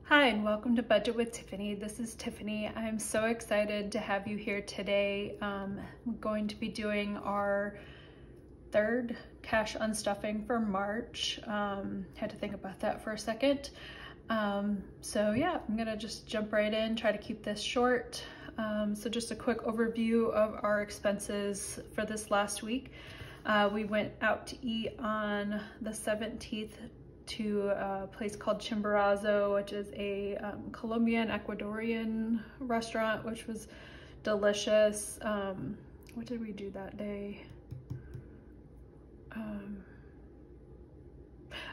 Hi, and welcome to Budget with Tiffany. This is Tiffany. I'm so excited to have you here today. We're going to be doing our third cash unstuffing for March. Had to think about that for a second. So yeah, I'm gonna just jump right in, try to keep this short. So just a quick overview of our expenses for this last week. We went out to eat on the 17th to a place called Chimborazo, which is a Colombian Ecuadorian restaurant, which was delicious. What did we do that day?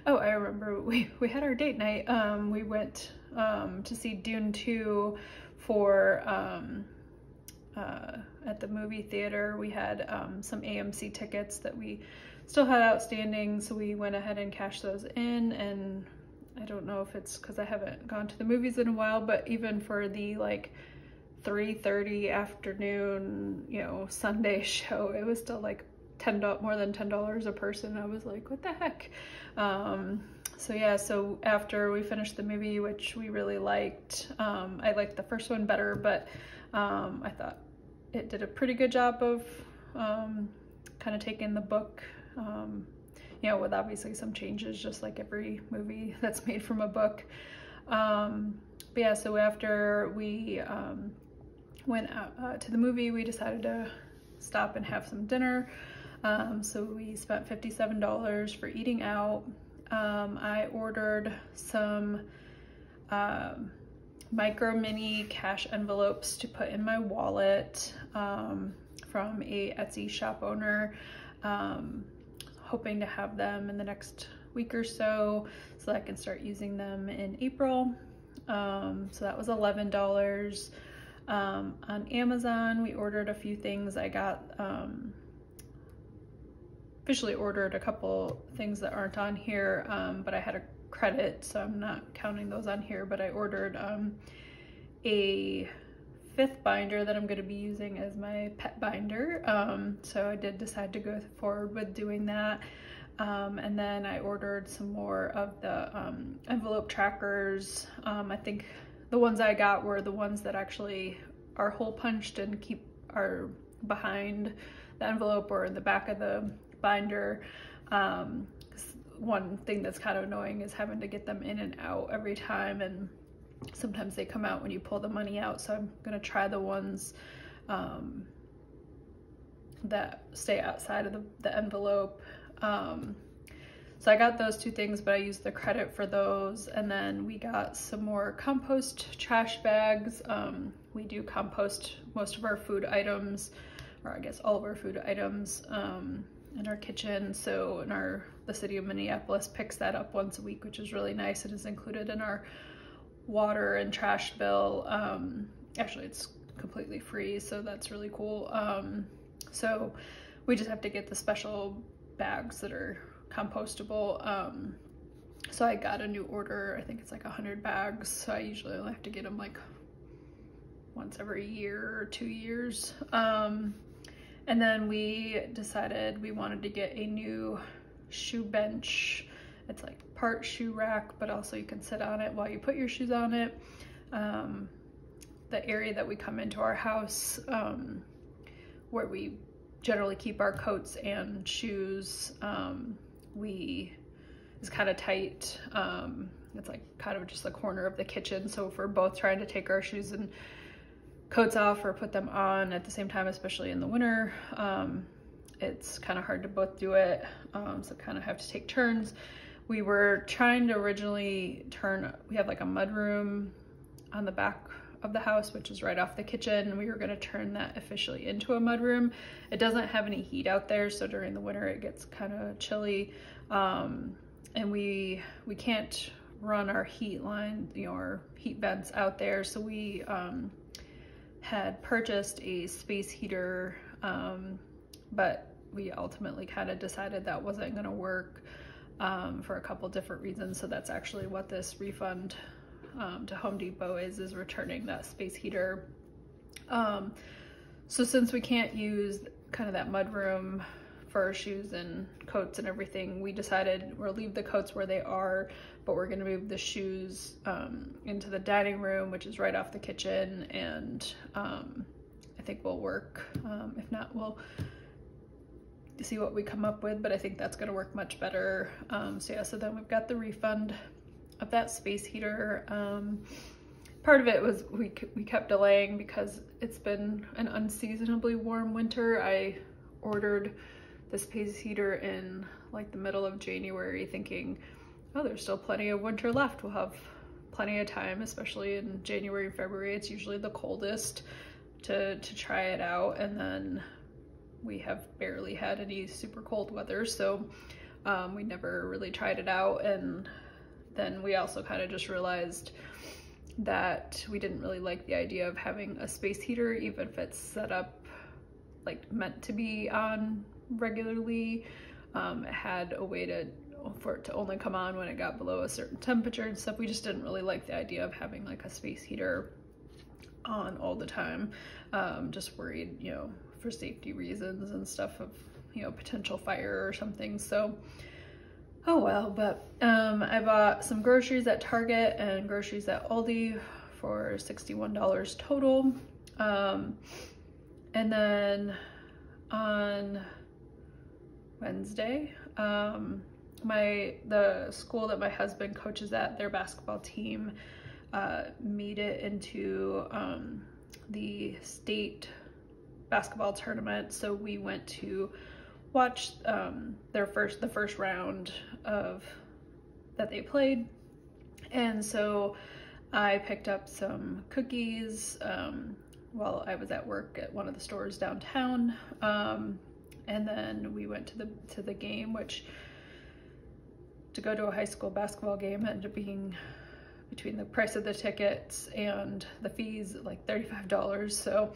Oh, I remember we had our date night. We went to see Dune 2 for at the movie theater. We had some AMC tickets that we still had outstanding, so we went ahead and cashed those in. And I don't know if it's because I haven't gone to the movies in a while, but even for the like 3:30 afternoon, Sunday show, it was still like more than $10 a person. I was like, what the heck? So yeah, so after we finished the movie, which we really liked, I liked the first one better, but I thought it did a pretty good job of kind of taking the book, with obviously some changes, just like every movie that's made from a book. But yeah, so after we went out to the movie, we decided to stop and have some dinner. So we spent $57 for eating out. I ordered some micro mini cash envelopes to put in my wallet from a Etsy shop owner, hoping to have them in the next week or so I can start using them in April. So that was $11. On Amazon, we ordered a few things. I got officially ordered a couple things that aren't on here, but I had a credit, so I'm not counting those on here. But I ordered a 5th binder that I'm going to be using as my pet binder, so I did decide to go forward with doing that. And then I ordered some more of the envelope trackers. I think the ones I got were the ones that actually are hole punched and are behind the envelope or in the back of the binder. One thing that's kind of annoying is having to get them in and out every time, and sometimes they come out when you pull the money out, so I'm gonna try the ones that stay outside of the envelope. So I got those 2 things, but I used the credit for those. And then we got some more compost trash bags. We do compost most of our food items, or I guess all of our food items, in our kitchen. So the city of Minneapolis picks that up once a week, which is really nice. It is included in our water and trash bill. Actually, it's completely free, so that's really cool. So we just have to get the special bags that are compostable. So I got a new order. I think it's like 100 bags. So I usually only have to get them like once every year or 2 years. And then we decided we wanted to get a new shoe bench. It's like part shoe rack, but also you can sit on it while you put your shoes on it. The area that we come into our house, where we generally keep our coats and shoes, is kind of tight. It's like kind of just the corner of the kitchen. So if we're both trying to take our shoes and coats off or put them on at the same time, especially in the winter, it's kind of hard to both do it. So kind of have to take turns. We were trying to originally we have like a mud room on the back of the house, which is right off the kitchen. We were going to turn that officially into a mud room. It doesn't have any heat out there, so during the winter it gets kind of chilly, and we can't run our heat line, our heat vents out there. So we had purchased a space heater, but we ultimately kind of decided that wasn't going to work for a couple different reasons. So that's actually what this refund to Home Depot is returning that space heater. So since we can't use kind of that mudroom for our shoes and coats and everything, we decided we'll leave the coats where they are, but we're gonna move the shoes into the dining room, which is right off the kitchen, and I think we'll work. If not, we'll see what we come up with, but I think that's gonna work much better. So yeah, so then we've got the refund of that space heater. Part of it was we kept delaying because it's been an unseasonably warm winter. I ordered the space heater in like the middle of January thinking, oh, there's still plenty of winter left. We'll have plenty of time, especially in January and February. It's usually the coldest to try it out. And then we have barely had any super cold weather. So we never really tried it out. And then we also kind of just realized that we didn't really like the idea of having a space heater, even if it's set up like meant to be on regularly. It had a way for it to only come on when it got below a certain temperature and stuff. We just didn't really like the idea of having like a space heater on all the time. Just worried, you know, for safety reasons and stuff of, you know, potential fire or something. So oh well, but I bought some groceries at Target and groceries at Aldi for $61 total. And then on Wednesday, the school that my husband coaches at, their basketball team made it into the state basketball tournament. So we went to watch the first round that they played, and so I picked up some cookies while I was at work at one of the stores downtown, and then we went to the game, which to go to a high school basketball game ended up being, between the price of the tickets and the fees, like $35. So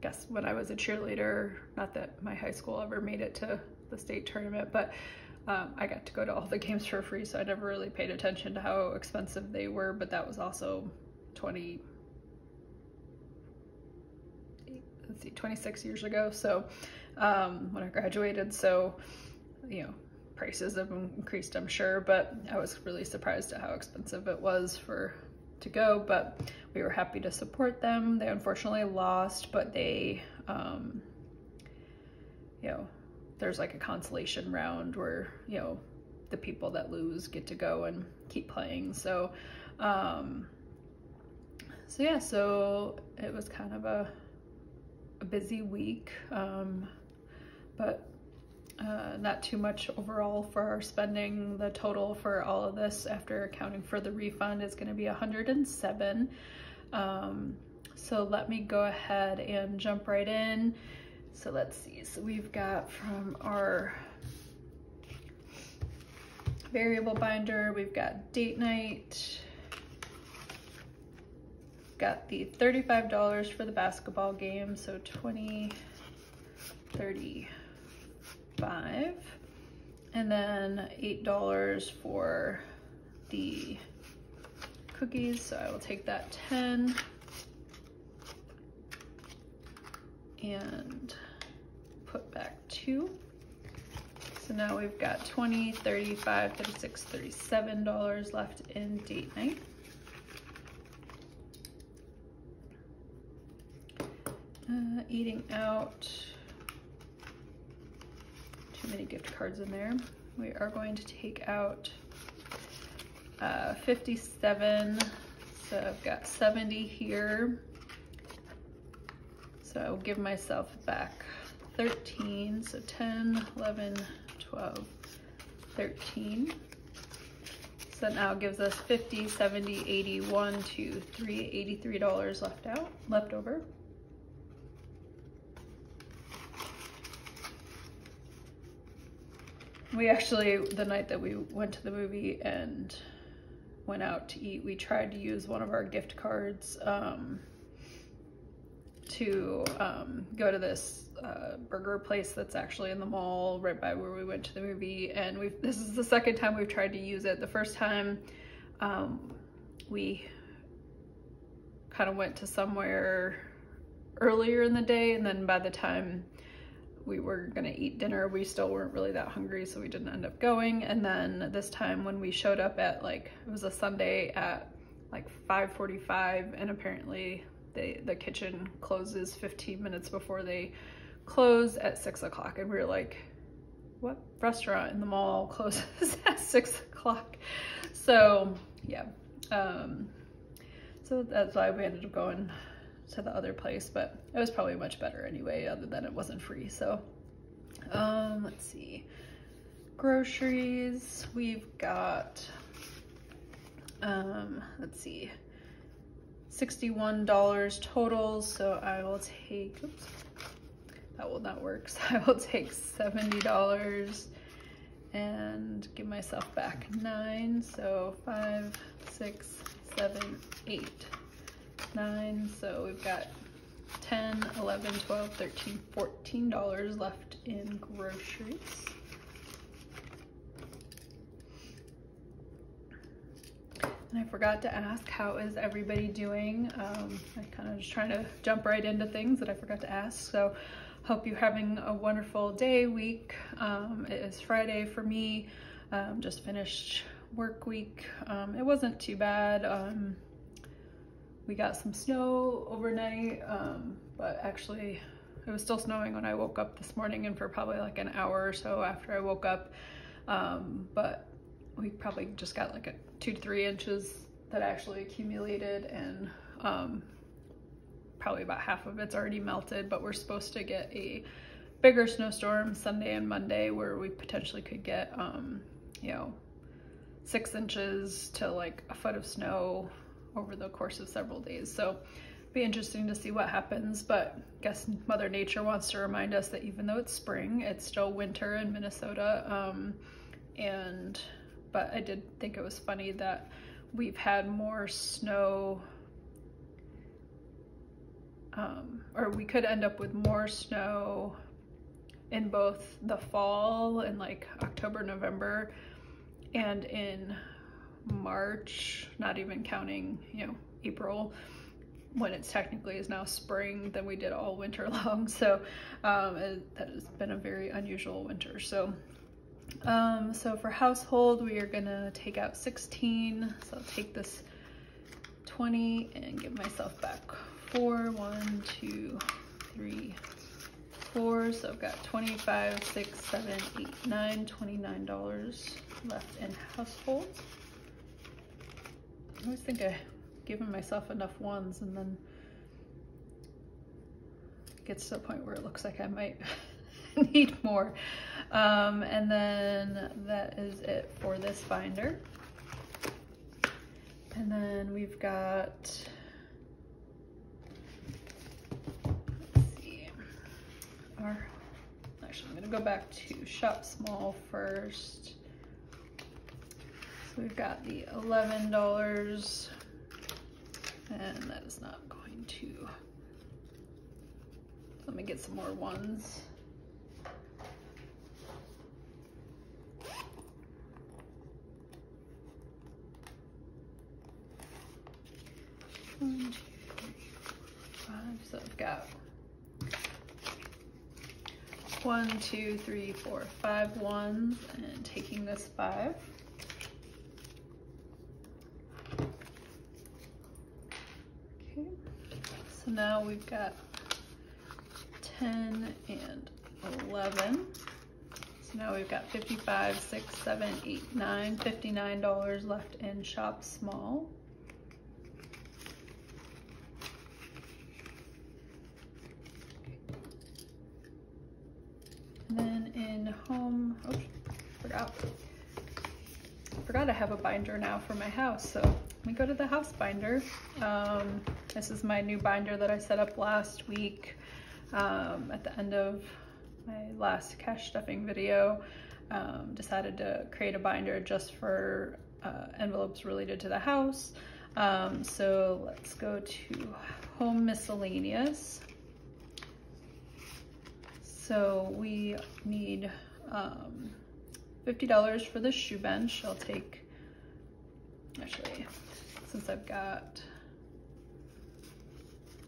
guess when I was a cheerleader, not that my high school ever made it to the state tournament, but I got to go to all the games for free, so I never really paid attention to how expensive they were. But that was also 26 years ago, so when I graduated. So, you know, prices have increased, I'm sure, but I was really surprised at how expensive it was to go, but we were happy to support them. They unfortunately lost, but they, you know, there's like a consolation round where, you know, the people that lose get to go and keep playing. So, so yeah, so it was kind of a busy week, but not too much overall for our spending. The total for all of this, after accounting for the refund, is going to be $107. So let me go ahead and jump right in. So let's see. So we've got from our variable binder, we've got date night. Got the $35 for the basketball game, so $20, $35, and then $8 for the cookies, so I will take that 10 and put back 2. So now we've got $20, $35, $36, $37 left in date night. Eating out, too many gift cards in there. We are going to take out 57, so I've got 70 here. So I'll give myself back 13, so 10, 11, 12, 13. So now it gives us 50, 70, 80, 1, 2, 3, $83 left over. We actually, the night that we went to the movie and went out to eat, we tried to use one of our gift cards to go to this burger place that's actually in the mall right by where we went to the movie. And this is the second time we've tried to use it. The first time we kind of went to somewhere earlier in the day, and then by the time we were gonna eat dinner. We still weren't really that hungry, so we didn't end up going. And then this time when we showed up at like, it was a Sunday at like 5:45, and apparently the kitchen closes 15 minutes before they close at 6 o'clock. And we were like, what restaurant in the mall closes at 6 o'clock? So yeah, so that's why we ended up going to the other place, but it was probably much better anyway, other than it wasn't free. So let's see, groceries, we've got let's see, $61 total. So I will take, oops, that will not work. So I will take $70 and give myself back 9. So 5, 6, 7, 8, 9. So we've got 10, 11, 12, 13, $14 left in groceries. And I forgot to ask, how is everybody doing? I kind of just trying to jump right into things that I forgot to ask. So hope you're having a wonderful day, week. It is Friday for me. Just finished work week. It wasn't too bad. We got some snow overnight, but actually it was still snowing when I woke up this morning, and for probably like an hour or so after I woke up. But we probably just got like 2 to 3 inches that actually accumulated, and probably about half of it's already melted, but we're supposed to get a bigger snowstorm Sunday and Monday where we potentially could get, you know, 6 inches to like a foot of snow over the course of several days. So be interesting to see what happens, but I guess Mother Nature wants to remind us that even though it's spring, it's still winter in Minnesota. But I did think it was funny that we've had more snow, or we could end up with more snow in both the fall in like October, November, and in March, not even counting, you know, April, when it's technically is now spring, than we did all winter long. So that has been a very unusual winter. So so for household, we are gonna take out 16. So I'll take this 20 and give myself back 4. 1, 2, 3, 4. So I've got 25, 6, 7, 8, 9, $29 left in household. I always think I've given myself enough ones, and then it gets to a point where it looks like I might need more. And then that is it for this binder. And then we've got, let's see, actually I'm gonna go back to Shop Small first. So we've got the $11, and that is not going to, let me get some more ones. One, 2, 3, 4, 5. So I've got 1, 2, 3, 4, 5 ones, and taking this 5. Okay, so now we've got 10 and 11. So now we've got 55, 6, 7, 8, 9, $59 left in Shop Small. And then in home, oops, forgot I have a binder now for my house. So let me go to the house binder. This is my new binder that I set up last week at the end of my last cash stuffing video. Decided to create a binder just for envelopes related to the house. So let's go to home miscellaneous. So we need $50 for the shoe bench. I'll take, actually, since I've got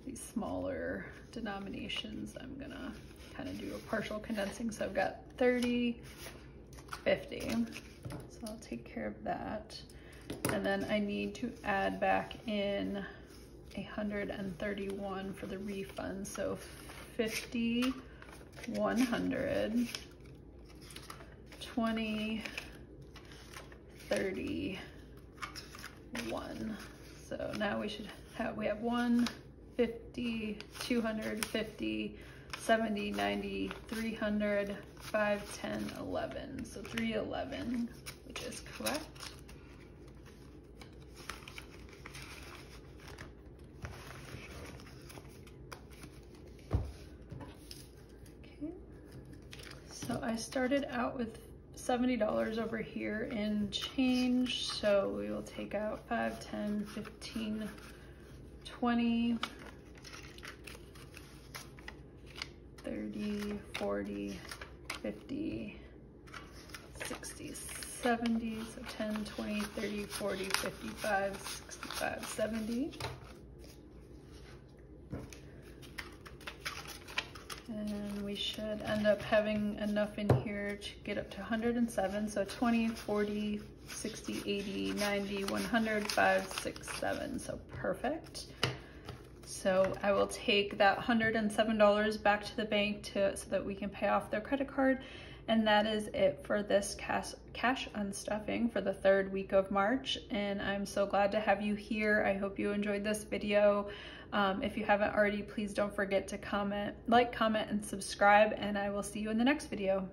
these smaller denominations, I'm gonna kind of do a partial condensing. So I've got 30, 50. So I'll take care of that. And then I need to add back in 131 for the refund. So 50, 100, 20, 31. So now we have 150, 250, 70, 90, 300, 5, 10, 11. So 311, which is correct. Okay. So I started out with $70 over here in change. So we will take out 5, 10, 15, 20, 30, 40, 50, 60, 70, so 10, 20, 30, 40, 55, 65, 70. And we should end up having enough in here to get up to 107. So 20, 40, 60, 80, 90, 100, 5, 6, 7. So perfect. So I will take that $107 back to the bank so that we can pay off their credit card. And that is it for this cash unstuffing for the 3rd week of March. And I'm so glad to have you here. I hope you enjoyed this video. If you haven't already, please don't forget to comment, and subscribe, and I will see you in the next video.